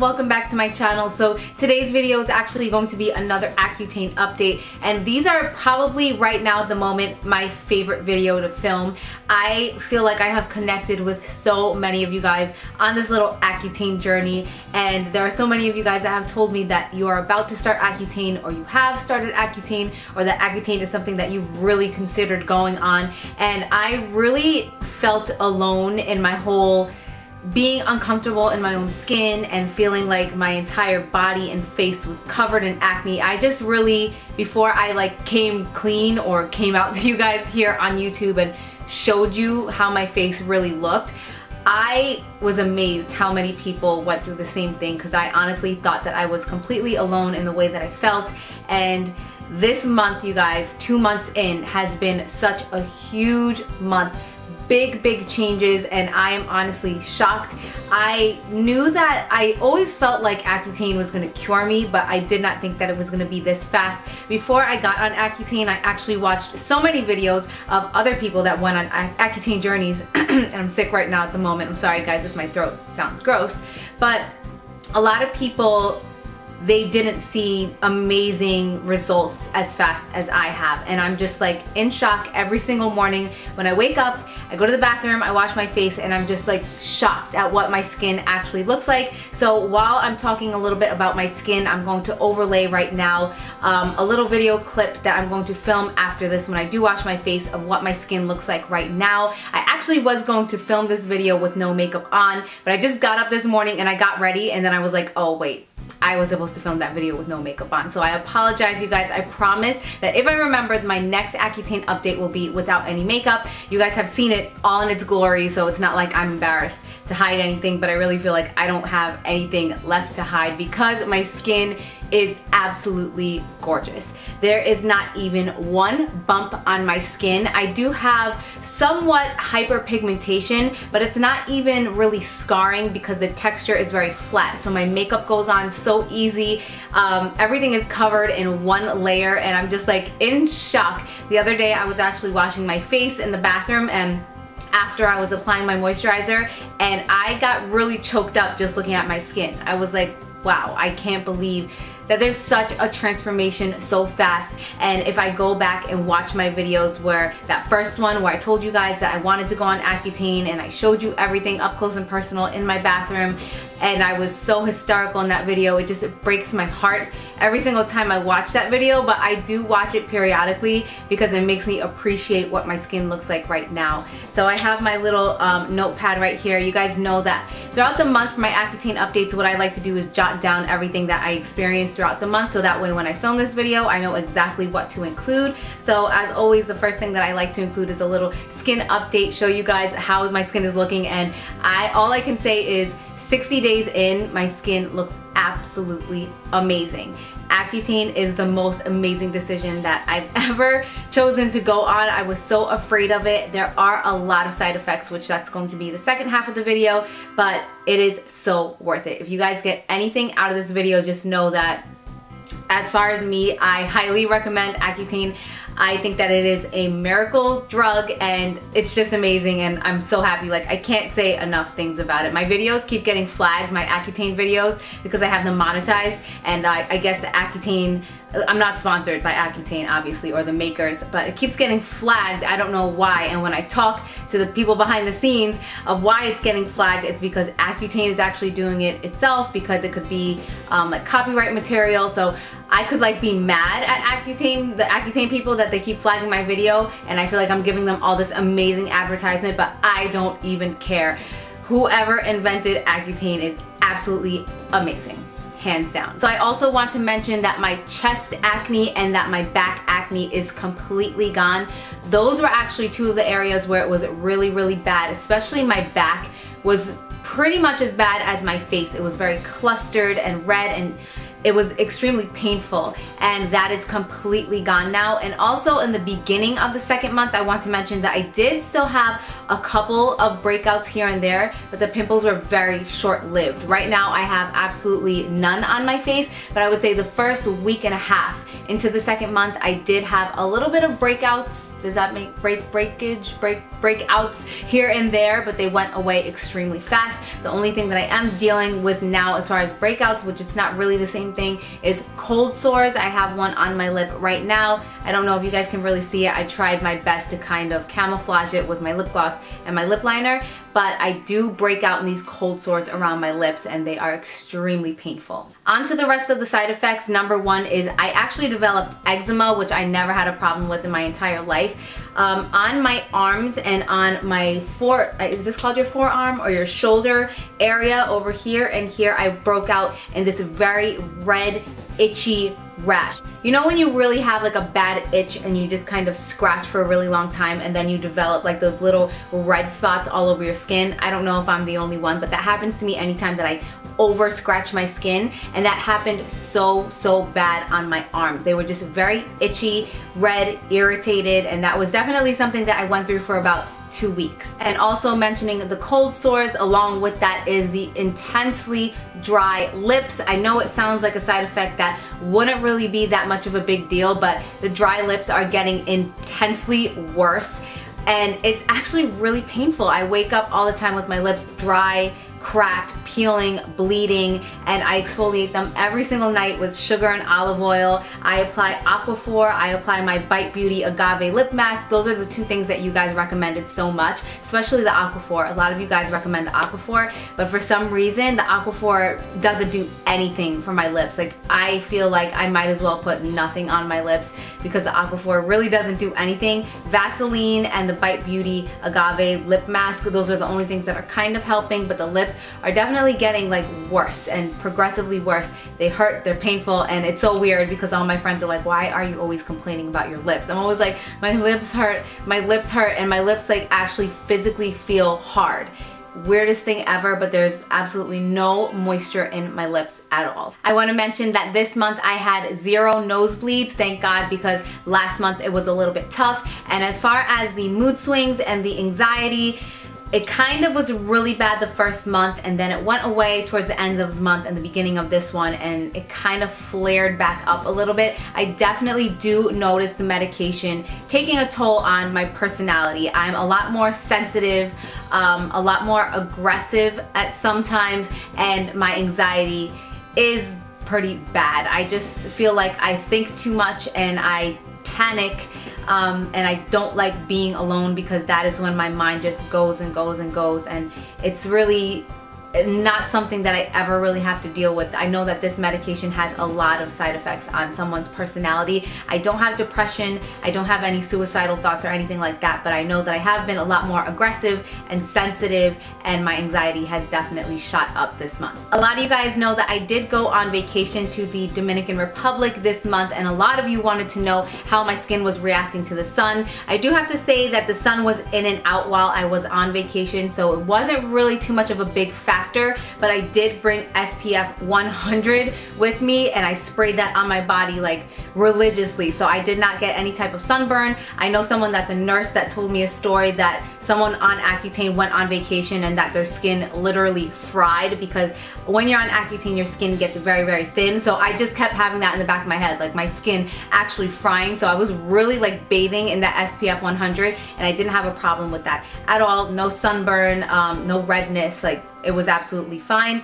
welcome back to my channel. So today's video is actually going to be another Accutane update, and these are probably right now at the moment my favorite video to film. I feel like I have connected with so many of you guys on this little Accutane journey, and there are so many of you guys that have told me that you are about to start Accutane, or you have started Accutane, or that Accutane is something that you've really considered going on. And I really felt alone in my whole being uncomfortable in my own skin and feeling like my entire body and face was covered in acne. I just really, before I came clean or came out to you guys here on YouTube and showed you how my face really looked, I was amazed how many people went through the same thing, because I honestly thought that I was completely alone in the way that I felt. And this month, you guys, 2 months in, has been such a huge month. Big changes, and I am honestly shocked. I knew that I always felt like Accutane was going to cure me, but I did not think that it was going to be this fast. Before I got on Accutane, I actually watched so many videos of other people that went on Accutane journeys, and I'm sick right now at the moment. I'm sorry guys if my throat sounds gross, but a lot of people, they didn't see amazing results as fast as I have, and I'm just like in shock every single morning. When I wake up, I go to the bathroom, I wash my face, and I'm just like shocked at what my skin actually looks like. So while I'm talking a little bit about my skin, I'm going to overlay right now a little video clip that I'm going to film after this when I do wash my face, of what my skin looks like right now. I actually was going to film this video with no makeup on, but I just got up this morning and I got ready, and then I was like, oh wait, I was supposed to film that video with no makeup on. So I apologize, you guys. I promise that if I remember, my next Accutane update will be without any makeup. You guys have seen it all in its glory, so it's not like I'm embarrassed to hide anything, but I really feel like I don't have anything left to hide because my skin is absolutely gorgeous. There is not even one bump on my skin. I do have somewhat hyperpigmentation, but it's not even really scarring because the texture is very flat. So my makeup goes on so easy. Everything is covered in one layer, and I'm just like in shock. The other day I was actually washing my face in the bathroom, and after I was applying my moisturizer, and I got really choked up just looking at my skin. I was like, wow, I can't believe that there's such a transformation so fast. And if I go back and watch my videos, where that first one where I told you guys that I wanted to go on Accutane and I showed you everything up close and personal in my bathroom, and I was so hysterical in that video, it just breaks my heart every single time I watch that video. But I do watch it periodically because it makes me appreciate what my skin looks like right now. So I have my little notepad right here. You guys know that throughout the month for my Accutane updates, what I like to do is jot down everything that I experienced throughout the month, so that way when I film this video, I know exactly what to include. So as always, the first thing that I like to include is a little skin update, show you guys how my skin is looking. And all I can say is 60 days in, my skin looks absolutely amazing. Accutane is the most amazing decision that I've ever chosen to go on. I was so afraid of it. There are a lot of side effects, which that's going to be the second half of the video, but it is so worth it. If you guys get anything out of this video, just know that as far as me, I highly recommend Accutane. I think that it is a miracle drug, and it's just amazing, and I'm so happy. Like, I can't say enough things about it. My videos keep getting flagged, my Accutane videos, because I have them monetized, and I guess the Accutane, I'm not sponsored by Accutane obviously, or the makers, but it keeps getting flagged. I don't know why. And when I talk to the people behind the scenes of why it's getting flagged, it's because Accutane is actually doing it itself, because it could be like copyright material. So I could be mad at Accutane, the Accutane people, that they keep flagging my video, and I feel like I'm giving them all this amazing advertisement, but I don't even care. Whoever invented Accutane is absolutely amazing, hands down. So I also want to mention that my chest acne and that my back acne is completely gone. Those were actually two of the areas where it was really bad, especially my back was pretty much as bad as my face. It was very clustered and red, and it was extremely painful, and that is completely gone now. And also in the beginning of the second month, I want to mention that I did still have a couple of breakouts here and there, but the pimples were very short-lived. Right now I have absolutely none on my face, but I would say the first week and a half into the second month I did have a little bit of breakouts. Does that make breakouts here and there, but they went away extremely fast. The only thing that I am dealing with now as far as breakouts, which it's not really the same thing, is cold sores. I have one on my lip right now. I don't know if you guys can really see it. I tried my best to kind of camouflage it with my lip gloss and my lip liner, but I do break out in these cold sores around my lips and they are extremely painful. On to the rest of the side effects. Number one is I actually developed eczema, which I never had a problem with in my entire life. On my arms and on my is this called your forearm or your shoulder area over here and here, I broke out in this very red, itchy rash. You know when you really have like a bad itch and you just kind of scratch for a really long time and then you develop like those little red spots all over your skin? I don't know if I'm the only one, but that happens to me anytime that I over scratch my skin, and that happened so bad on my arms. They were just very itchy, red, irritated, and that was definitely something that I went through for about 2 weeks. And also mentioning the cold sores, along with that is the intensely dry lips. I know it sounds like a side effect that wouldn't really be that much of a big deal, but the dry lips are getting intensely worse and it's actually really painful. I wake up all the time with my lips dry, cracked, peeling, bleeding, and I exfoliate them every single night with sugar and olive oil. I apply Aquaphor, I apply my Bite Beauty Agave Lip Mask. Those are the two things that you guys recommended so much, especially the Aquaphor. A lot of you guys recommend the Aquaphor, but for some reason the Aquaphor doesn't do anything for my lips. Like, I feel like I might as well put nothing on my lips because the Aquaphor really doesn't do anything. Vaseline and the Bite Beauty Agave Lip Mask, those are the only things that are kind of helping, but the lips are definitely getting like worse and progressively worse. They hurt, they're painful, and it's so weird because all my friends are like, why are you always complaining about your lips? I'm always like, my lips hurt, and my lips like actually physically feel hard. Weirdest thing ever, but there's absolutely no moisture in my lips at all. I want to mention that this month I had 0 nosebleeds, thank God, because last month it was a little bit tough. And as far as the mood swings and the anxiety, it kind of was really bad the first month, and then it went away towards the end of the month and the beginning of this one, and it kind of flared back up a little bit. I definitely do notice the medication taking a toll on my personality. I'm a lot more sensitive, a lot more aggressive at sometimes, and my anxiety is pretty bad. I just feel like I think too much and I panic. And I don't like being alone because that is when my mind just goes and goes and goes, and it's really not something that I ever really have to deal with. I know that this medication has a lot of side effects on someone's personality. I don't have depression, I don't have any suicidal thoughts or anything like that, but I know that I have been a lot more aggressive and sensitive, and my anxiety has definitely shot up this month. A lot of you guys know that I did go on vacation to the Dominican Republic this month, and a lot of you wanted to know how my skin was reacting to the sun. I do have to say that the sun was in and out while I was on vacation, so it wasn't really too much of a big factor, but I did bring SPF 100 with me, and I sprayed that on my body like religiously, so I did not get any type of sunburn. I know someone that's a nurse that told me a story that someone on Accutane went on vacation and that their skin literally fried, because when you're on Accutane your skin gets very thin, so I just kept having that in the back of my head, like my skin actually frying. So I was really like bathing in that SPF 100 and I didn't have a problem with that at all. No sunburn, no redness, like it was absolutely fine.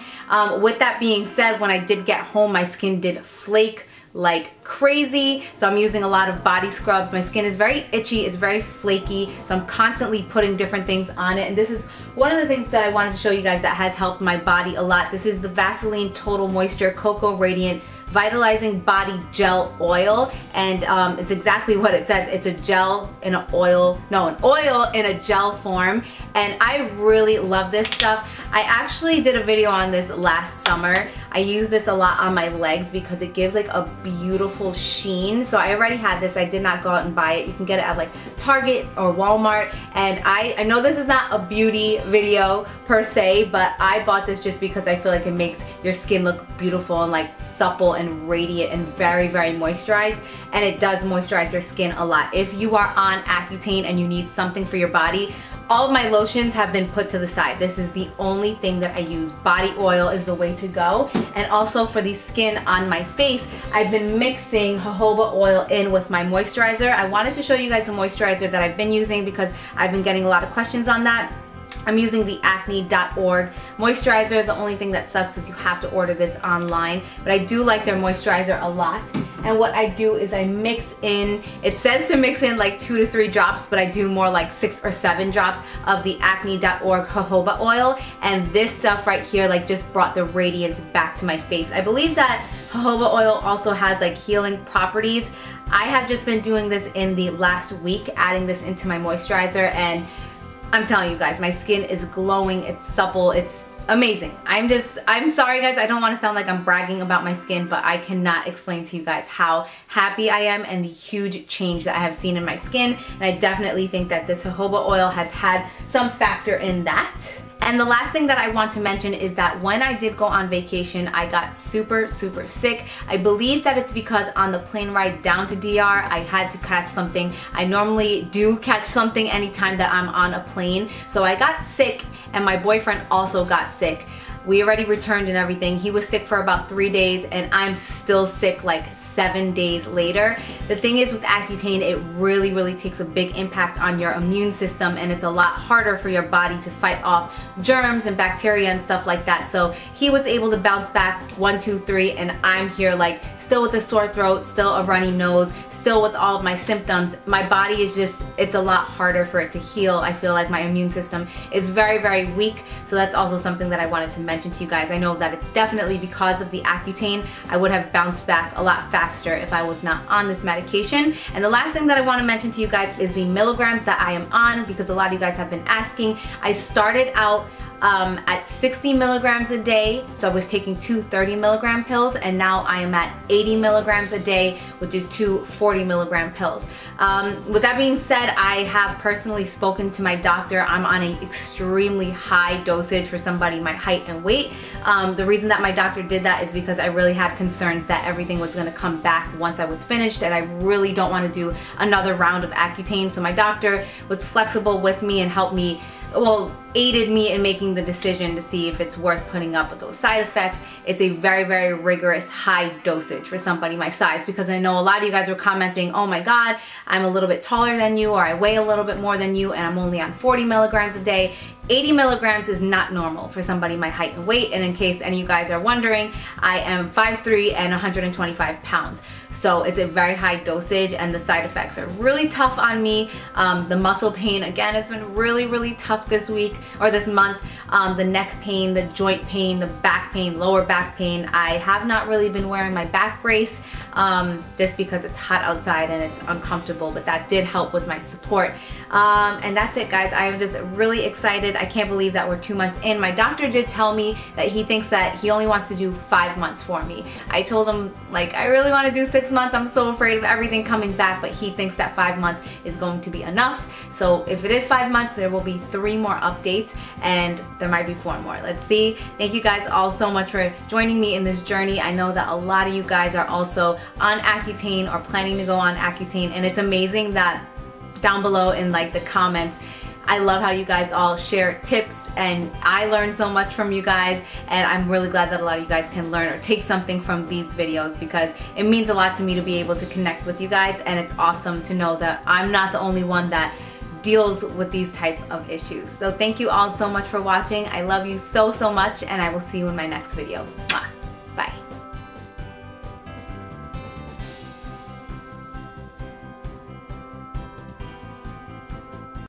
With that being said, when I did get home my skin did flake like crazy, so I'm using a lot of body scrubs. My skin is very itchy, it's very flaky, so I'm constantly putting different things on it, and this is one of the things that I wanted to show you guys that has helped my body a lot. This is the Vaseline Total Moisture Cocoa Radiant Vitalizing Body Gel Oil, and it's exactly what it says. It's a gel in an oil, no, an oil in a gel form, and I really love this stuff. I actually did a video on this last summer. I use this a lot on my legs because it gives like a beautiful sheen. So I already had this. I did not go out and buy it. You can get it at like Target or Walmart, and I know this is not a beauty video per se, but I bought this just because I feel like it makes your skin look beautiful and like supple and radiant and very moisturized, and it does moisturize your skin a lot. If you are on Accutane and you need something for your body, All of my lotions have been put to the side. This is the only thing that I use. Body oil is the way to go. And also for the skin on my face, I've been mixing jojoba oil in with my moisturizer. I wanted to show you guys the moisturizer that I've been using because I've been getting a lot of questions on that. I'm using the acne.org moisturizer. The only thing that sucks is you have to order this online, but I do like their moisturizer a lot. And what I do is I mix in, it says to mix in like 2 to 3 drops, but I do more like 6 or 7 drops of the acne.org jojoba oil. And this stuff right here like just brought the radiance back to my face. I believe that jojoba oil also has like healing properties. I have just been doing this in the last week, adding this into my moisturizer, and I'm telling you guys, my skin is glowing, it's supple, it's amazing. I'm sorry guys, I don't want to sound like I'm bragging about my skin, but I cannot explain to you guys how happy I am and the huge change that I have seen in my skin. And I definitely think that this jojoba oil has had some factor in that. And the last thing that I want to mention is that when I did go on vacation, I got super sick. I believe that it's because on the plane ride down to DR, I had to catch something. I normally do catch something anytime that I'm on a plane. So I got sick, and my boyfriend also got sick. We already returned and everything. He was sick for about 3 days, and I'm still sick like 7 days later. The thing is with Accutane, it really takes a big impact on your immune system, and it's a lot harder for your body to fight off germs and bacteria and stuff like that. So he was able to bounce back 1, 2, 3, and I'm here like still with a sore throat, still a runny nose, still with all of my symptoms. My body is just, it's a lot harder for it to heal. I feel like my immune system is very weak. So that's also something that I wanted to mention to you guys. I know that it's definitely because of the Accutane. I would have bounced back a lot faster if I was not on this medication. And the last thing that I want to mention to you guys is the milligrams that I am on, because a lot of you guys have been asking. I started out at 60 milligrams a day, so I was taking 2 30-milligram pills, and now I am at 80 milligrams a day, which is 2 40-milligram pills. With that being said, I have personally spoken to my doctor. I'm on an extremely high dosage for somebody my height and weight. The reason that my doctor did that is because I really had concerns that everything was going to come back once I was finished, and I really don't want to do another round of Accutane. So my doctor was flexible with me and helped me, well, aided me in making the decision to see if it's worth putting up with those side effects. It's a very rigorous high dosage for somebody my size, because I know a lot of you guys were commenting, oh my god, I'm a little bit taller than you, or I weigh a little bit more than you, and I'm only on 40 milligrams a day. 80 milligrams is not normal for somebody my height and weight. And in case any of you guys are wondering, I am 5'3" and 125 pounds. So it's a very high dosage, and the side effects are really tough on me. The muscle pain, again, it's been really tough this week or this month. The neck pain, the joint pain, the back pain, lower back pain. I have not really been wearing my back brace just because it's hot outside and it's uncomfortable, but that did help with my support. And that's it, guys. I am just really excited. I can't believe that we're 2 months in. My doctor did tell me that he thinks that he only wants to do 5 months for me. I told him, like, I really want to do 6 months. I'm so afraid of everything coming back, but he thinks that 5 months is going to be enough. So if it is 5 months, there will be 3 more updates, and there might be 4 more. Let's see. Thank you guys all so much for joining me in this journey. I know that a lot of you guys are also on Accutane or planning to go on Accutane, and it's amazing that down below in like the comments, I love how you guys all share tips, and I learn so much from you guys, and I'm really glad that a lot of you guys can learn or take something from these videos, because it means a lot to me to be able to connect with you guys, and it's awesome to know that I'm not the only one that deals with these type of issues. So thank you all so much for watching. I love you so much, and I will see you in my next video. Mwah. Bye.